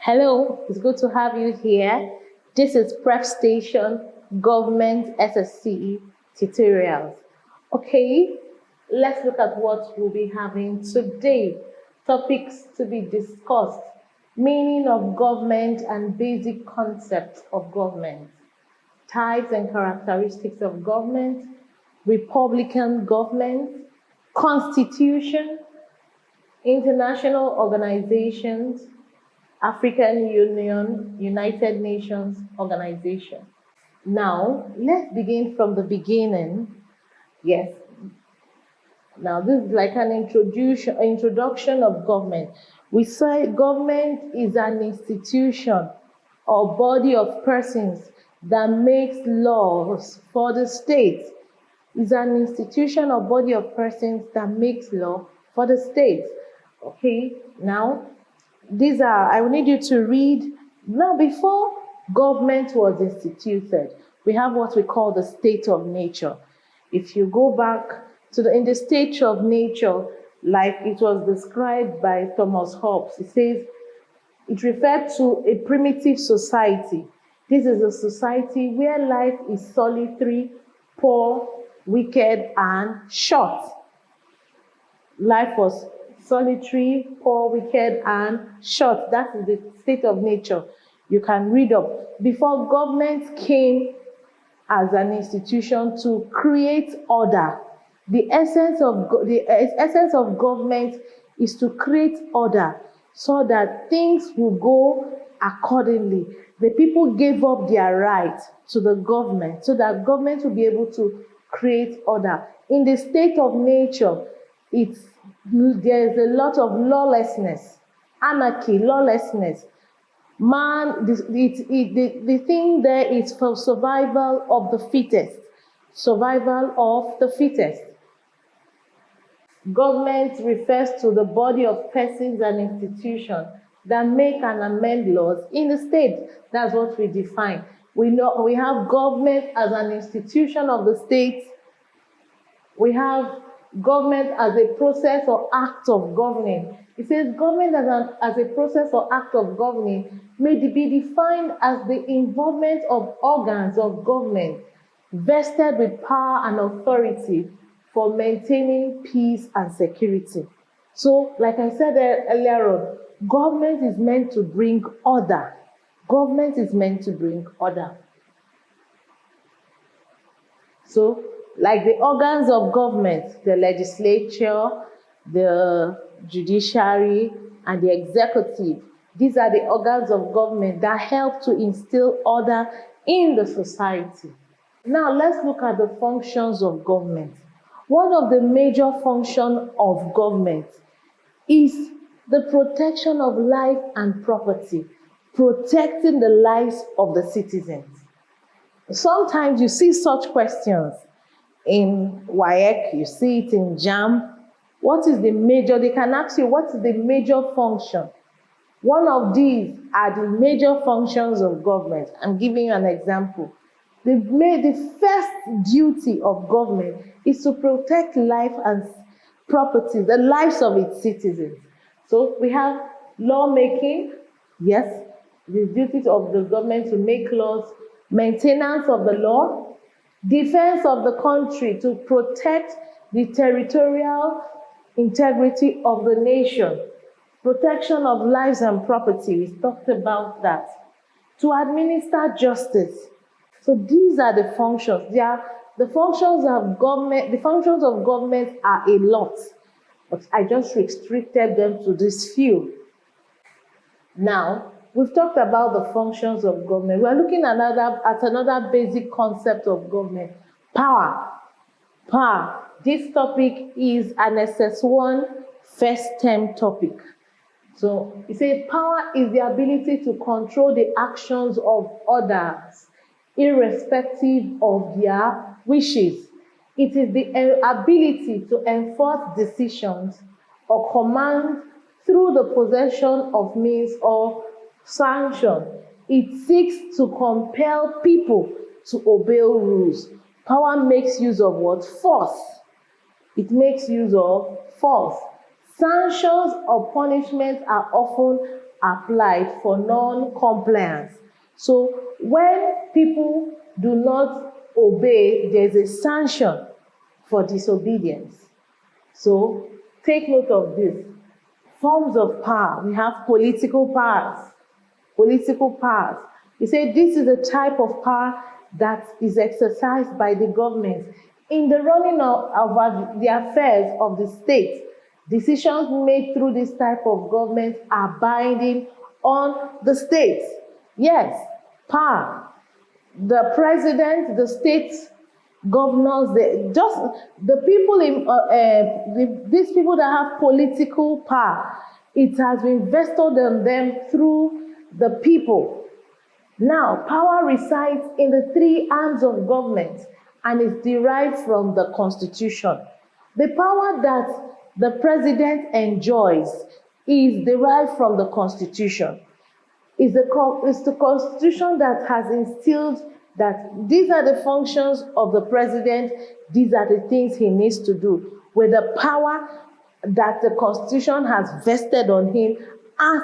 Hello, it's good to have you here. This is PrepStation Government SSCE tutorials. Okay, let's look at what we'll be having today. Topics to be discussed: meaning of government and basic concepts of government, types and characteristics of government, republican government, constitution, international organizations, African Union, United Nations Organization. Now, let's begin from the beginning. Yes. Now, this is like an introduction of government. We say government is an institution or body of persons that makes laws for the state. It's an institution or body of persons that makes law for the state. Okay, now, I will need you to read. Now, before government was instituted, we have what we call the state of nature. If you go back to in the state of nature, like it was described by Thomas Hobbes, it says it referred to a primitive society. This is a society where life is solitary, poor, wicked, and short. Life was solitary, poor, wicked, and short. That is the state of nature. You can read up. Before government came as an institution to create order, the essence of government is to create order so that things will go accordingly. The people gave up their right to the government so that government will be able to create order. In the state of nature, there's a lot of lawlessness, anarchy, lawlessness. Man, the thing there is for survival of the fittest. Survival of the fittest. Government refers to the body of persons and institutions that make and amend laws in the state. That's what we define. We have government as an institution of the state. We have government as a process or act of governing. It says government as a process or act of governing may be defined as the involvement of organs of government vested with power and authority for maintaining peace and security. So, like I said earlier on, government is meant to bring order. Government is meant to bring order. So, like the organs of government, the legislature, the judiciary, and the executive, these are the organs of government that help to instill order in the society. Now, let's look at the functions of government. One of the major functions of government is the protection of life and property, protecting the lives of the citizens. Sometimes you see such questions in WAEC, you see it in JAMB. They can ask you, what is the major function? One of these are the major functions of government. I'm giving you an example. The first duty of government is to protect life and property, the lives of its citizens. So we have lawmaking, yes, the duties of the government to make laws, maintenance of the law, defense of the country to protect the territorial integrity of the nation, protection of lives and property, we talked about that, to administer justice. So these are the functions. The functions of government are a lot, but I just restricted them to this few. Now, we've talked about the functions of government. We're looking at another basic concept of government: power. Power. This topic is an SS1 first term topic. So it says power is the ability to control the actions of others, irrespective of their wishes. It is the ability to enforce decisions or command through the possession of means or sanction. It seeks to compel people to obey rules. Power makes use of what? Force. It makes use of force. Sanctions or punishments are often applied for non-compliance. So when people do not obey, there's a sanction for disobedience. So take note of this. Forms of power. We have political powers. Political powers. He said this is a type of power that is exercised by the government in the running of the affairs of the state. Decisions made through this type of government are binding on the state. Yes, power. The president, the state governors, the people these people that have political power, it has been vested on them through the people. Now, power resides in the three arms of government and is derived from the Constitution. The power that the president enjoys is derived from the Constitution. It's the Constitution that has instilled that these are the functions of the president, these are the things he needs to do, with the power that the Constitution has vested on him as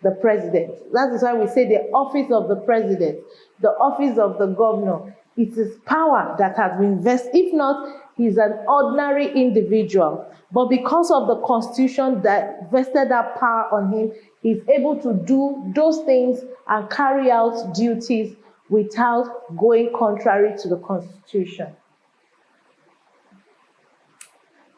the president. That is why we say the office of the president, the office of the governor, it is power that has been vested. If not, he's an ordinary individual. But because of the Constitution that vested that power on him, he's able to do those things and carry out duties without going contrary to the Constitution.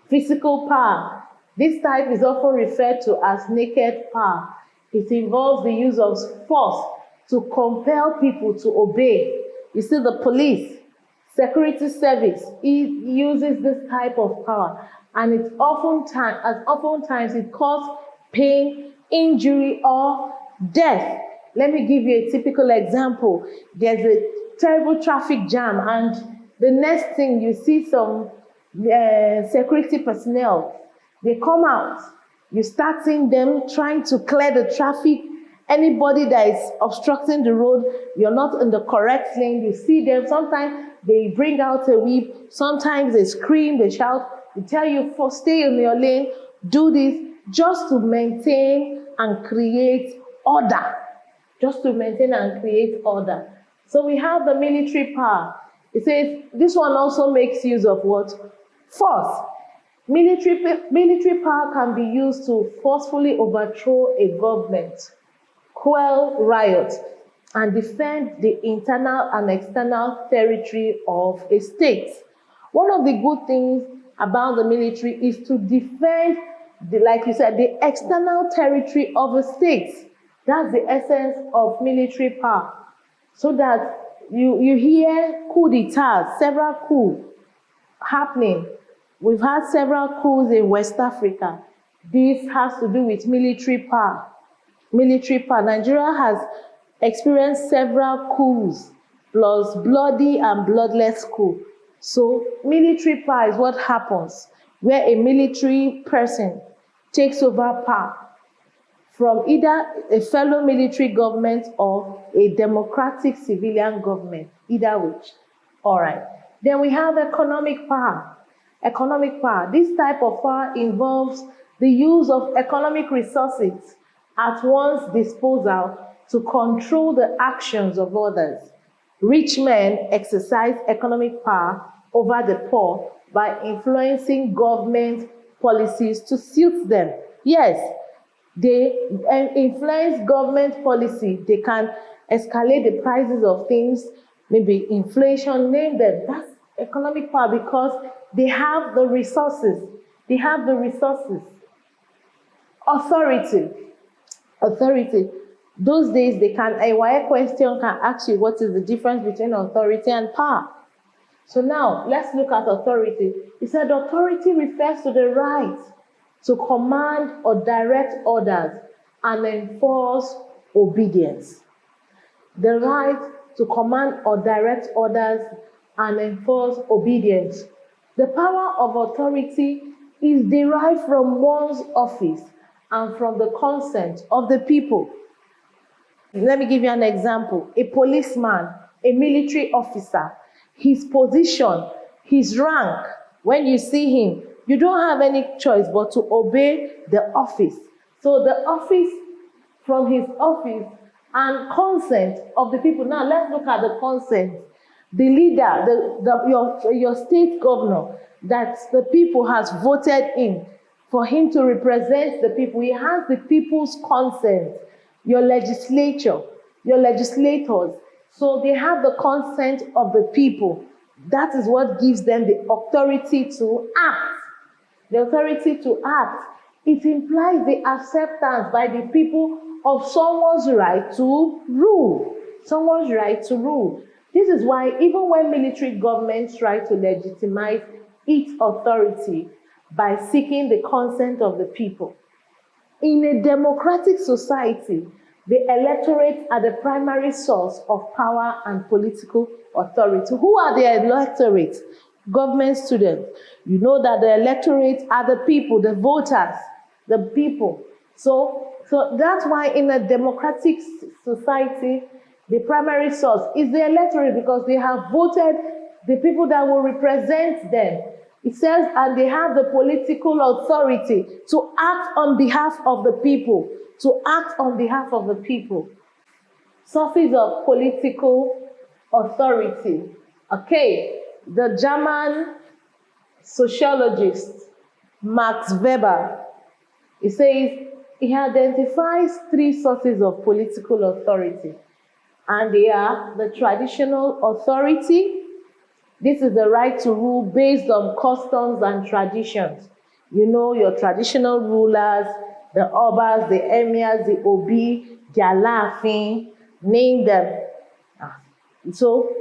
Physical power. This type is often referred to as naked power. It involves the use of force to compel people to obey. You see, the police, security service, it uses this type of power, and it's oftentimes it causes pain, injury, or death. Let me give you a typical example. There's a terrible traffic jam, and the next thing you see some security personnel, they come out. You start seeing them trying to clear the traffic. Anybody that is obstructing the road, you're not in the correct lane, you see them. Sometimes they bring out a whip, sometimes they scream, they shout, they tell you, stay in your lane, do this, just to maintain and create order. Just to maintain and create order. So we have the military power. It says this one also makes use of what? Force. Military power can be used to forcefully overthrow a government, quell riots, and defend the internal and external territory of a state. One of the good things about the military is to defend, like you said, the external territory of a state. That's the essence of military power. So that you hear coup d'etats, several coups happening. We've had several coups in West Africa. This has to do with military power. Military power. Nigeria has experienced several coups, plus bloody and bloodless coups. So military power is what happens where a military person takes over power from either a fellow military government or a democratic civilian government, either which. All right. Then we have economic power. Economic power. This type of power involves the use of economic resources at one's disposal to control the actions of others. Rich men exercise economic power over the poor by influencing government policies to suit them. Yes, they influence government policy. They can escalate the prices of things, maybe inflation, name them. That's economic power because they have the resources. They have the resources. Authority. Authority. Those days, a WAEC question can ask you what is the difference between authority and power. So now, let's look at authority. It said authority refers to the right to command or direct orders and enforce obedience. The right to command or direct orders and enforce obedience. The power of authority is derived from one's office and from the consent of the people. Let me give you an example. A policeman, a military officer, his position, his rank, when you see him, you don't have any choice but to obey the office. So the office from his office and consent of the people. Now let's look at the consent. The leader, your state governor that the people has voted in for him to represent the people. He has the people's consent. Your legislature, your legislators. So they have the consent of the people. That is what gives them the authority to act. The authority to act. It implies the acceptance by the people of someone's right to rule. Someone's right to rule. This is why even when military governments try to legitimize its authority by seeking the consent of the people, in a democratic society, the electorate are the primary source of power and political authority. Who are the electorate? Government students. You know that the electorate are the people, the voters, the people. So that's why in a democratic society, the primary source is the electorate, because they have voted the people that will represent them. It says, and they have the political authority to act on behalf of the people. To act on behalf of the people. Sources of political authority. Okay, the German sociologist Max Weber, he says he identifies 3 sources of political authority. And they are the traditional authority. This is the right to rule based on customs and traditions. You know, your traditional rulers, the obas, the emirs, the obi, the alaafin, name them. So,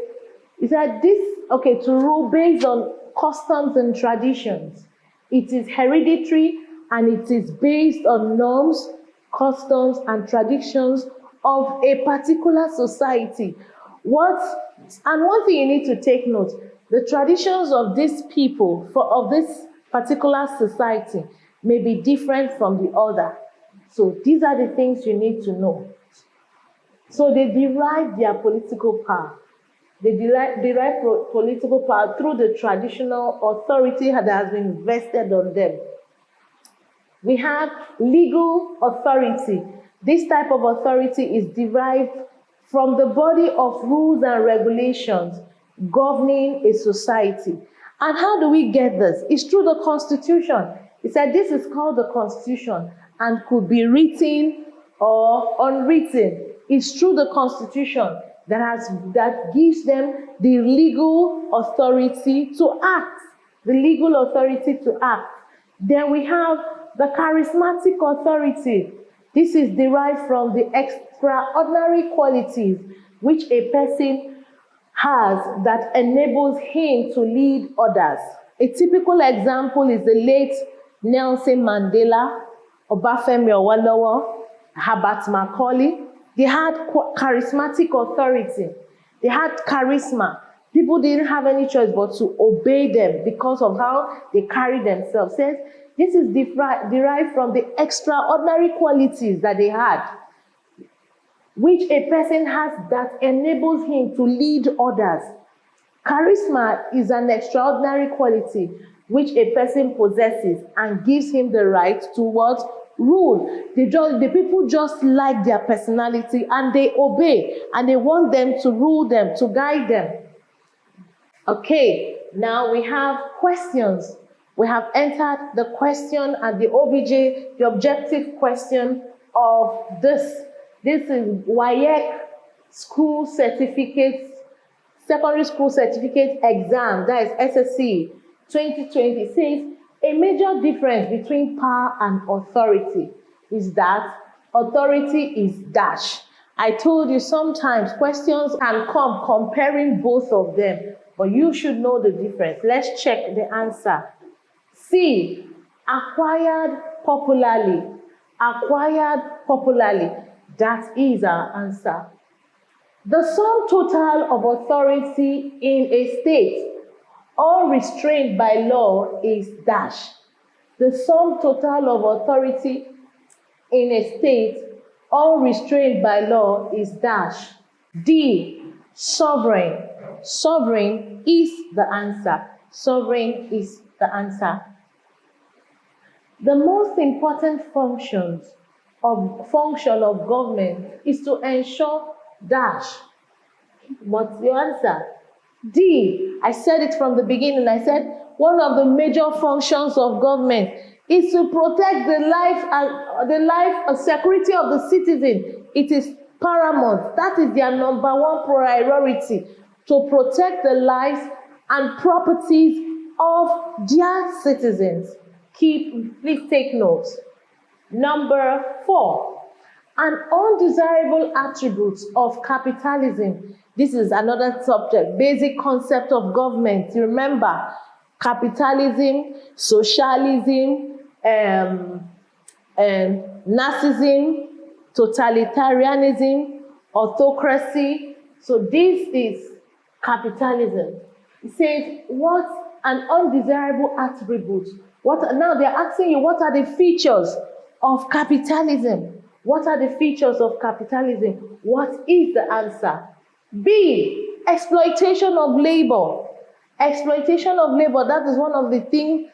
he said to rule based on customs and traditions. It is hereditary and it is based on norms, customs, and traditions of a particular society. And one thing you need to take note, the traditions of these people, of this particular society, may be different from the other. So these are the things you need to know. So they derive their political power. They derive political power through the traditional authority that has been vested on them. We have legal authority. This type of authority is derived from the body of rules and regulations governing a society. And how do we get this? It's through the Constitution. It said this is called the Constitution and could be written or unwritten. It's through the Constitution that gives them the legal authority to act. The legal authority to act. Then we have the charismatic authority. This is derived from the extraordinary qualities which a person has that enables him to lead others. A typical example is the late Nelson Mandela, Obafemi Awolowo, Herbert Macaulay. They had charismatic authority. They had charisma. People didn't have any choice but to obey them because of how they carry themselves. Says this is derived from the extraordinary qualities that they had, which a person has that enables him to lead others. Charisma is an extraordinary quality which a person possesses and gives him the right to what? Rule. The people just like their personality and they obey and they want them to rule them, to guide them. Okay, now we have questions. We have entered the question and the OBJ, the objective question of this. This is WAEC school certificate, secondary school certificate exam, that is SSCE 2020. Says a major difference between power and authority is that authority is dash. I told you sometimes questions can come comparing both of them, but you should know the difference. Let's check the answer. C, acquired popularly. Acquired popularly. That is our answer. The sum total of authority in a state unrestrained by law is dash. The sum total of authority in a state unrestrained by law is dash. D, sovereign. Sovereign is the answer. Sovereign is the answer. The most important functions of function of government is to ensure dash. What's your answer? D. I said it from the beginning. I said one of the major functions of government is to protect the life and security of the citizen. It is paramount. That is their number one priority, to protect the lives and properties of their citizens. Please take note. Number 4, an undesirable attribute of capitalism. This is another subject, basic concept of government. You remember, capitalism, socialism, Nazism, totalitarianism, autocracy. So this is capitalism. It says, what an undesirable attribute. Now they're asking you, what are the features of capitalism? What are the features of capitalism? What is the answer? B, exploitation of labor. Exploitation of labor, that is one of the things,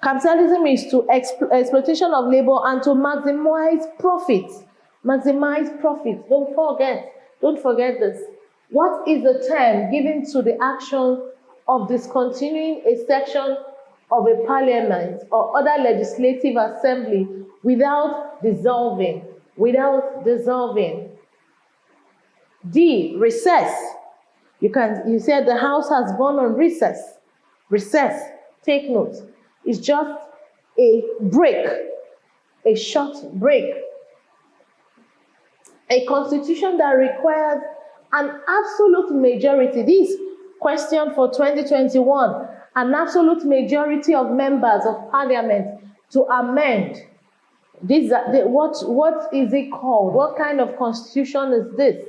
capitalism is to exploitation of labor and to maximize profits. Maximize profits. Don't forget this. What is the term given to the action of discontinuing a section of a parliament or other legislative assembly without dissolving? D, recess. You said the House has gone on recess. Recess, take note. It's just a break, a short break. A constitution that requires an absolute majority. This question for 2021, an absolute majority of members of parliament to amend. What is it called? What kind of constitution is this?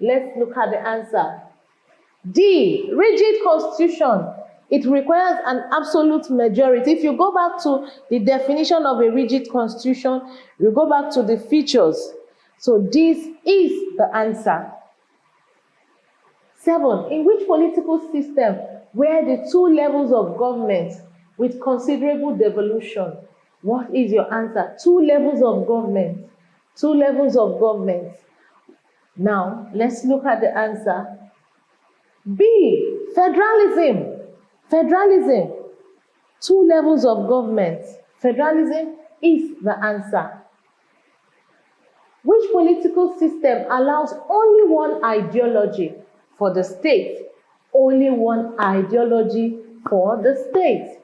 Let's look at the answer. D, rigid constitution. It requires an absolute majority. If you go back to the definition of a rigid constitution, you go back to the features. So this is the answer. 7, in which political system were the 2 levels of government with considerable devolution? What is your answer? 2 levels of government. 2 levels of government. Now, let's look at the answer. B, federalism. Federalism. 2 levels of government. Federalism is the answer. Which political system allows only one ideology for the state? Only one ideology for the state.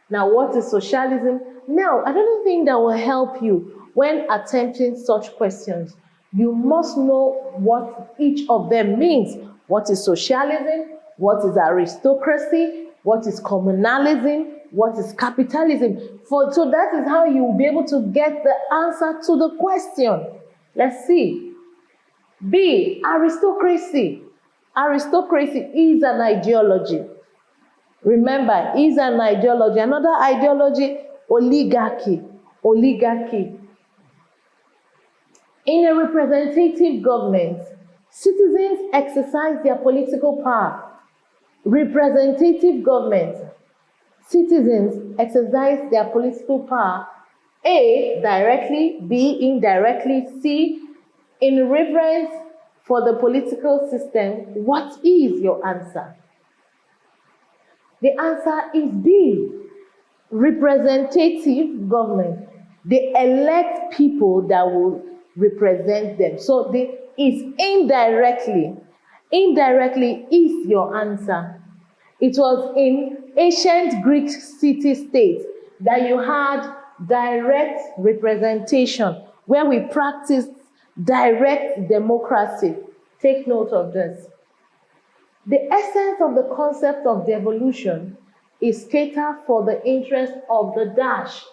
Now, what is socialism? Now, another thing that will help you when attempting such questions, you must know what each of them means. What is socialism? What is aristocracy? What is communalism? What is capitalism? So that is how you will be able to get the answer to the question. Let's see. B, aristocracy. Aristocracy is an ideology. Remember, is an ideology. Another ideology, oligarchy. Oligarchy. In a representative government, citizens exercise their political power. Representative government, citizens exercise their political power. A, directly. B, indirectly. C, in reverence for the political system. What is your answer? The answer is B, representative government. They elect people that will represent them. So is indirectly. Indirectly is your answer. It was in ancient Greek city-states that you had direct representation, where we practiced direct democracy. Take note of this. The essence of the concept of devolution is cater for the interest of the dash,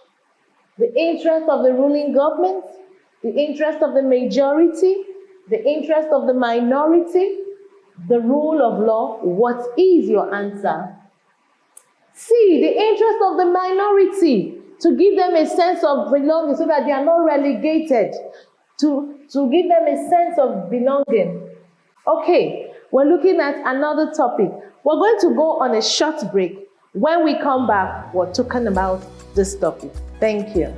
the interest of the ruling government, the interest of the majority, the interest of the minority, the rule of law. What is your answer? C, the interest of the minority, to give them a sense of belonging so that they are not relegated, to give them a sense of belonging. Okay, we're looking at another topic. We're going to go on a short break. When we come back, we're talking about this topic. Thank you.